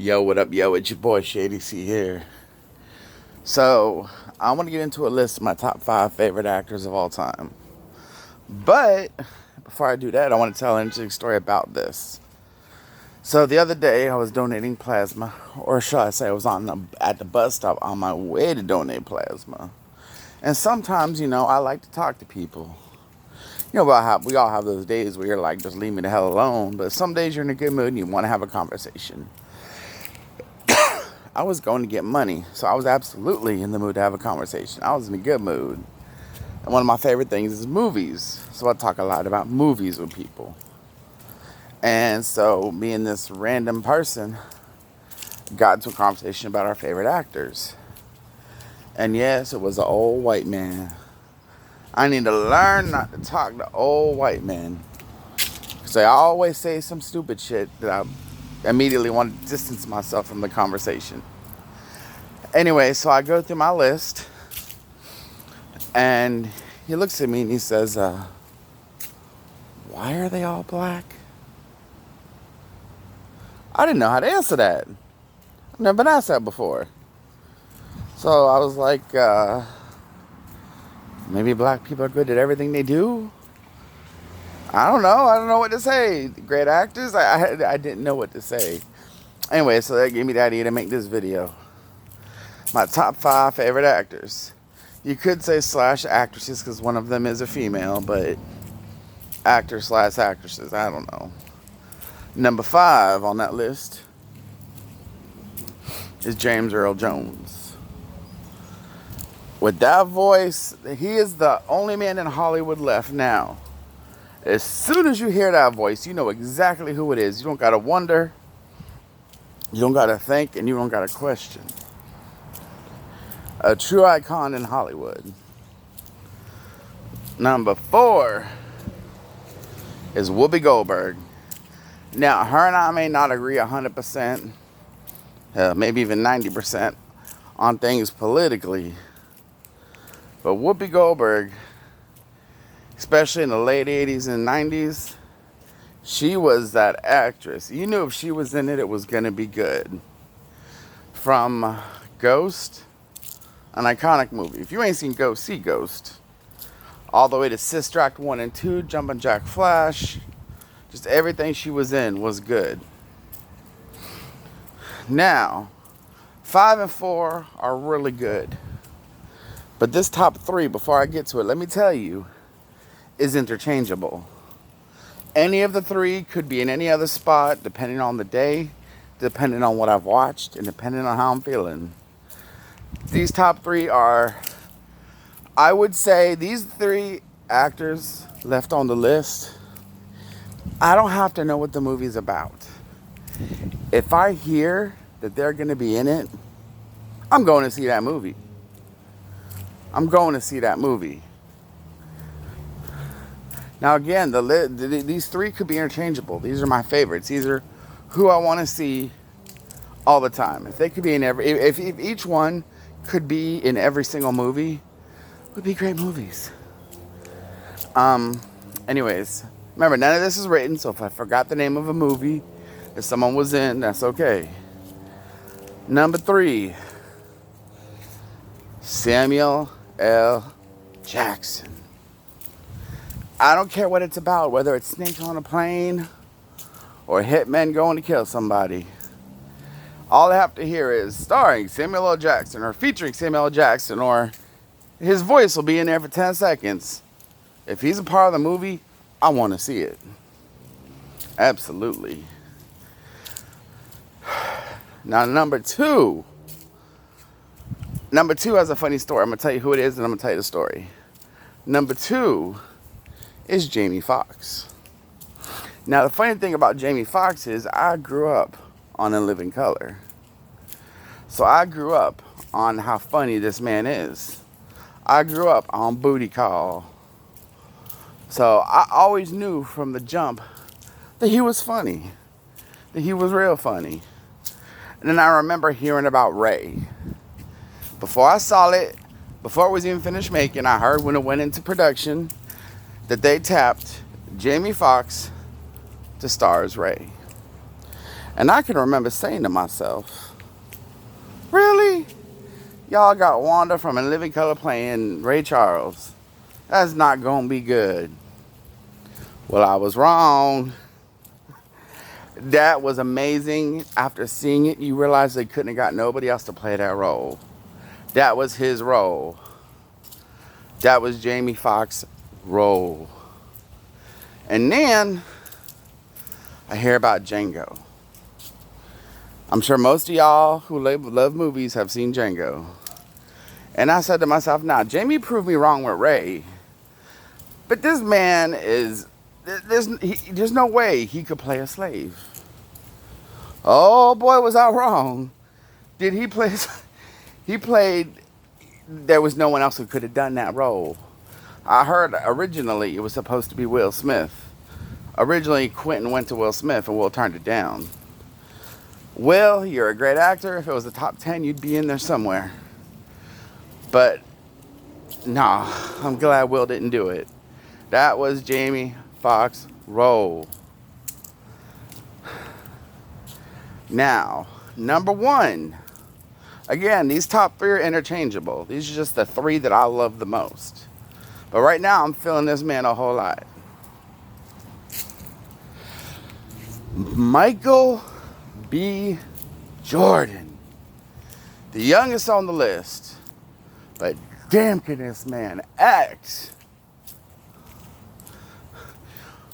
Yo, what up, yo? It's your boy Shady C here. So, I want to get into a list of my top 5 favorite actors of all time. But, before I do that, I want to tell an interesting story about this. So, the other day, I was donating plasma, or should I say, I was at the bus stop on my way to donate plasma. And sometimes, I like to talk to people. We all have those days where you're like, just leave me the hell alone. But some days you're in a good mood and you want to have a conversation. I was going to get money, so I was absolutely in the mood to have a conversation. I was in a good mood. And one of my favorite things is movies. So I talk a lot about movies with people. And so me and this random person got into a conversation about our favorite actors. And yes, it was an old white man. I need to learn not to talk to old white men. Because they always say some stupid shit that I immediately want to distance myself from the conversation. Anyway, so I go through my list. And he looks at me and he says, why are they all black? I didn't know how to answer that. I've never been asked that before. So I was like, maybe black people are good at everything they do. I don't know what to say. Great actors? I didn't know what to say. Anyway, so that gave me the idea to make this video. My top 5 favorite actors. You could say / actresses because one of them is a female, but actors / actresses, I don't know. Number 5 on that list is James Earl Jones. With that voice, he is the only man in Hollywood left now. As soon as you hear that voice, you know exactly who it is. You don't got to wonder. You don't got to think, and you don't got to question. A true icon in Hollywood. Number 4 is Whoopi Goldberg. Now, her and I may not agree 100%, maybe even 90% on things politically. But Whoopi Goldberg, especially in the late 80s and 90s, she was that actress. You knew if she was in it, it was going to be good. From Ghost, an iconic movie. If you ain't seen Ghost, see Ghost. All the way to Sister Act 1 and 2, Jumpin' Jack Flash. Just everything she was in was good. Now, 5 and 4 are really good. But this top 3, before I get to it, let me tell you, is interchangeable. Any of the 3 could be in any other spot, depending on the day, depending on what I've watched, and depending on how I'm feeling. These top 3 are, I would say, these 3 actors left on the list, I don't have to know what the movie's about. If I hear that they're going to be in it, I'm going to see that movie. Now again, these 3 could be interchangeable. These are my favorites. These are who I want to see all the time. If they could be in if each one could be in every single movie, it would be great movies. Anyways, remember, none of this is written, so if I forgot the name of a movie, if someone was in, that's okay. Number 3, Samuel L. Jackson. I don't care what it's about, whether it's snakes on a plane or hitmen going to kill somebody. All I have to hear is starring Samuel L. Jackson or featuring Samuel L. Jackson, or his voice will be in there for 10 seconds. If he's a part of the movie, I want to see it. Absolutely. Now, number 2 has a funny story. I'm going to tell you who it is, and I'm going to tell you the story. Number 2 is Jamie Foxx. Now, the funny thing about Jamie Foxx is I grew up on In Living Color. So I grew up on how funny this man is. I grew up on Booty Call. So I always knew from the jump that he was funny. That he was real funny. And then I remember hearing about Ray. Before I saw it, before it was even finished making, I heard when it went into production that they tapped Jamie Foxx to star as Ray. And I can remember saying to myself, really? Y'all got Wanda from In Living Color playing Ray Charles. That's not gonna be good. Well, I was wrong. That was amazing. After seeing it, you realize they couldn't have got nobody else to play that role. That was his role. That was Jamie Foxx's role. And then I hear about Django. I'm sure most of y'all who love movies have seen Django. And I said to myself, nah, Jamie proved me wrong with Ray. But this man is, there's no way he could play a slave. Oh boy, was I wrong. Did he play, he played, there was no one else who could have done that role. I heard originally it was supposed to be Will Smith. Originally, Quentin went to Will Smith and Will turned it down. Will, you're a great actor. If it was the top 10, you'd be in there somewhere. But, nah, I'm glad Will didn't do it. That was Jamie Foxx's role. Now, number one. Again, these top three are interchangeable. These are just the three that I love the most. But right now, I'm feeling this man a whole lot. Michael B. Jordan. The youngest on the list. But damn, can this man act.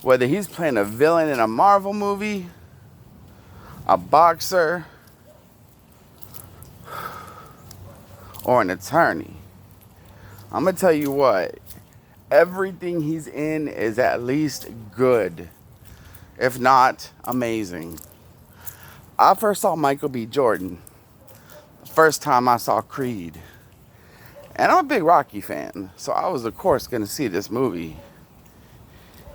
Whether he's playing a villain in a Marvel movie, a boxer, or an attorney. I'm going to tell you what. Everything he's in is at least good. If not, amazing. I first saw Michael B. Jordan the first time I saw Creed. And I'm a big Rocky fan, so I was, of course, going to see this movie.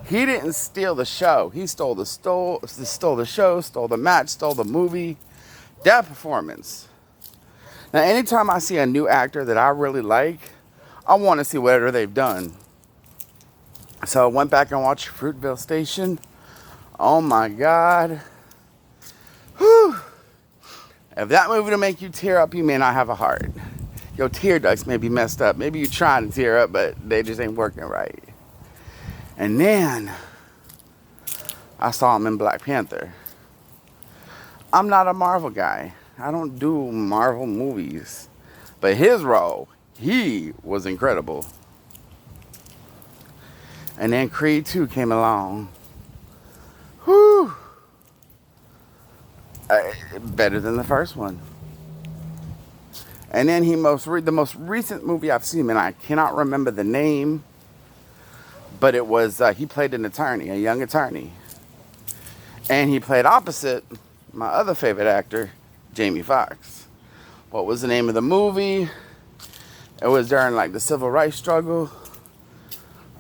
He didn't steal the show. He stole the show, stole the match, stole the movie. That performance. Now, anytime I see a new actor that I really like, I want to see whatever they've done. So I went back and watched Fruitvale Station. Oh my God. Whew. If that movie will make you tear up, you may not have a heart. Your tear ducts may be messed up. Maybe you're trying to tear up, but they just ain't working right. And then I saw him in Black Panther. I'm not a Marvel guy. I don't do Marvel movies. But his role, he was incredible. And then Creed 2 came along. Whew. Better than the first one. And then the most recent movie I've seen, and I cannot remember the name, but it was, he played an attorney, a young attorney. And he played opposite my other favorite actor, Jamie Foxx. What was the name of the movie? It was during like the civil rights struggle.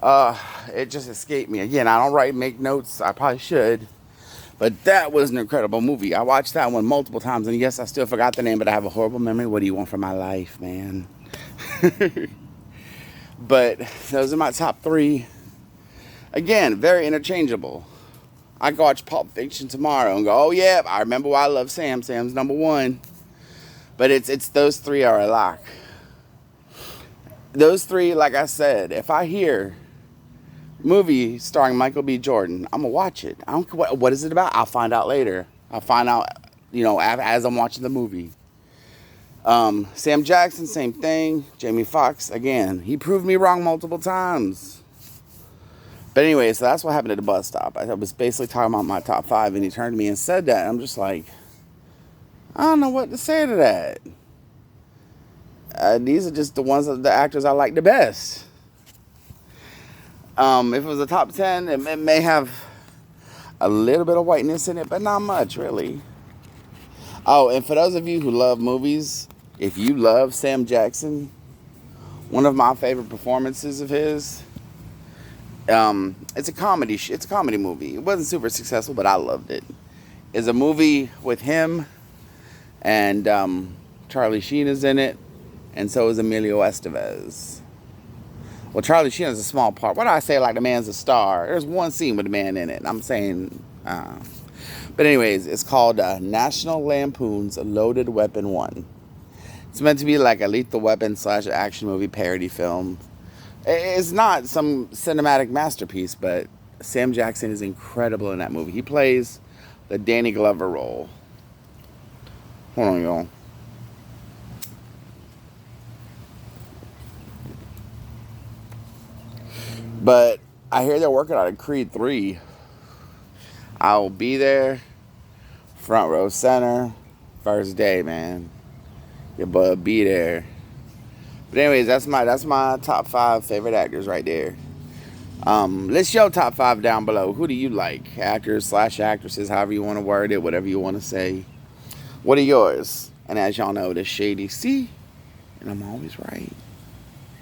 It just escaped me. Again, I don't make notes. I probably should. But that was an incredible movie. I watched that one multiple times. And yes, I still forgot the name, but I have a horrible memory. What do you want from my life, man? But those are my top three. Again, very interchangeable. I can watch Pulp Fiction tomorrow and go, oh yeah, I remember why I love Sam. Sam's number one. But it's those three are a lock. Those three, like I said, if I hear movie starring Michael B. Jordan, I'm gonna watch it. I don't care what is it about. I'll find out later. I'll find out, as I'm watching the movie. Sam Jackson, same thing. Jamie Foxx, again, he proved me wrong multiple times. But anyway, so that's what happened at the bus stop. I was basically talking about my top five, and he turned to me and said that. And I'm just like, I don't know what to say to that. These are just the actors I like the best. If it was a top 10, it may have a little bit of whiteness in it, but not much, really. Oh, and for those of you who love movies, if you love Sam Jackson, one of my favorite performances of his, it's a comedy. It's a comedy movie. It wasn't super successful, but I loved it. It's a movie with him, and Charlie Sheen is in it, and so is Emilio Estevez. Well, Charlie Sheen has a small part. What do I say? Like the man's a star. There's one scene with the man in it. I'm saying, But anyways, it's called National Lampoon's Loaded Weapon 1. It's meant to be like a Lethal Weapon / action movie parody film. It's not some cinematic masterpiece, but Sam Jackson is incredible in that movie. He plays the Danny Glover role. Hold on, y'all. But I hear they're working on a Creed 3. I'll be there, front row center, first day, man. Your boy will be there. But anyways, that's my top 5 favorite actors right there. List your top 5 down below. Who do you like? Actors / actresses, however you want to word it, whatever you want to say. What are yours? And as y'all know, this Shady C, and I'm always right.